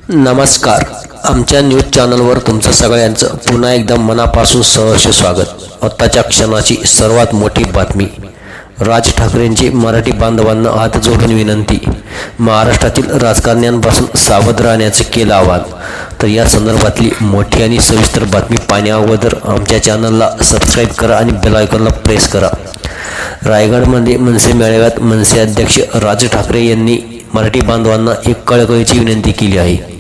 नमस्कार. आमच्या न्यूज चॅनलवर तुमचं सगळ्यांचं पुन्हा एकदा मनापासून सहर्ष स्वागत. आत्ताच्या क्षणाची सर्वात मोठी बातमी. राज ठाकरेंची मराठी बांधवांना हात जोडून विनंती. महाराष्ट्रातील राजकारण्यांपासून सावध राहण्याचं केलं आवाहन. तर या संदर्भातली मोठी आणि सविस्तर बातमी पाहण्या अगोदर आमच्या चॅनलला सबस्क्राईब करा आणि बेल आयकॉनला प्रेस करा. रायगडमध्ये मनसे मेळाव्यात मनसे अध्यक्ष राज ठाकरे यांनी मराठी बांधवांना एक कळकळीची विनंती केली आहे.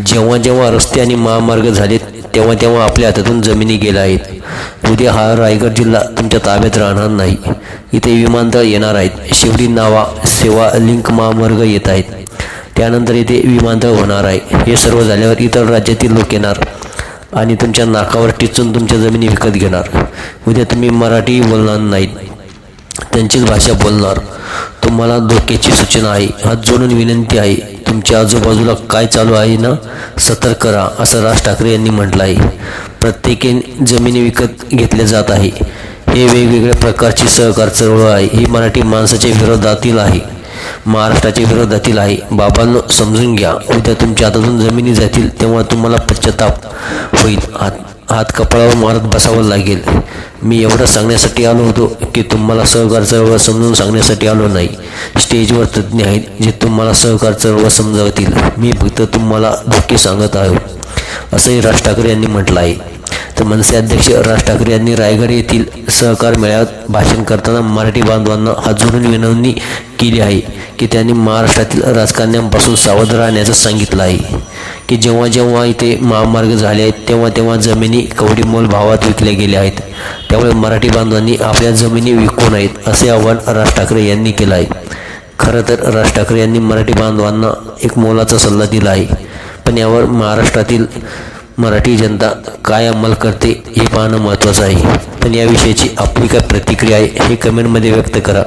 जेव्हा जेव्हा रस्ते आणि महामार्ग झालेत तेव्हा तेव्हा आपल्या हातातून जमिनी गेल्या आहेत. उद्या हा रायगड जिल्हा तुमच्या ताब्यात राहणार नाही. इथे विमानतळ येणार आहेत. शिवडी नावा सेवा लिंक महामार्ग येत आहेत. त्यानंतर इथे विमानतळ होणार आहे. हे सर्व झाल्यावर इतर राज्यातील लोक येणार आणि तुमच्या नाकावर टिचून तुमच्या जमिनी विकत घेणार. उद्या तुम्ही मराठी बोलणार नाहीत, त्यांचीच भाषा बोलणार. तुम्हाला धोक्याची सूचना आहे. हात जोडून विनंती आहे. तुमच्या आजूबाजूला काय चालू आहे ना, सतर्क करा, असं राज ठाकरे यांनी म्हटलं आहे. प्रत्येकाने जमिनी विकत घेतल्या जात आहे. हे वेगवेगळ्या प्रकारची सहकार चळवळ आहे. ही मराठी माणसाच्या विरोधातील आहे, महाराष्ट्राच्या विरोधातील आहे. बाबांनो, समजून घ्या. उद्या तुमच्या हातातून जमिनी जातील तेव्हा तुम्हाला पश्चाताप होईल. हात कपाळावर मारत बसावं लागेल. मी एवढं सांगण्यासाठी आलो होतो की तुम्हाला सहकार चळवळ समजून सांगण्यासाठी आलो नाही. स्टेजवर तज्ज्ञ आहेत जे तुम्हाला सहकार चळवळ समजावतील. मी फक्त तुम्हाला धोके सांगत आहे, असंही राज ठाकरे यांनी म्हटलं आहे. तर मनसे अध्यक्ष राज ठाकरे यांनी रायगड येथील सहकार मेळाव्यात भाषण करताना मराठी बांधवांना हात जोडून विनंती केली आहे की त्यांनी महाराष्ट्रातील राजकारण्यांपासून सावध राहण्याचं सांगितलं आहे. की जेव्हा जेव्हा इथे महामार्ग झाले आहेत तेव्हा तेव्हा जमिनी कवडीमोल भावात विकल्या गेल्या आहेत. त्यामुळे मराठी बांधवांनी आपल्या जमिनी विकू नयेत, असे आवाहन राज ठाकरे यांनी केलं आहे. खरं तर राज ठाकरे यांनी मराठी बांधवांना एक मोलाचा सल्ला दिला आहे, पण यावर महाराष्ट्रातील मराठी जनता काय अंमल करते हे पाहणं महत्त्वाचं आहे. पण याविषयीची आपली काय प्रतिक्रिया आहे हे कमेंटमध्ये व्यक्त करा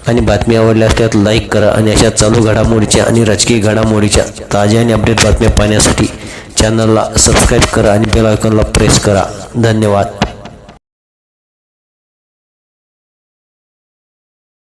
आणि बातमी आवडल्यास त्यात लाईक करा. आणि अशा चालू घडामोडीच्या आणि राजकीय घडामोडीच्या ताज्या आणि अपडेट बातम्या पाहण्यासाठी चॅनलला सबस्क्राईब करा आणि बेल आयकॉनला प्रेस करा. धन्यवाद.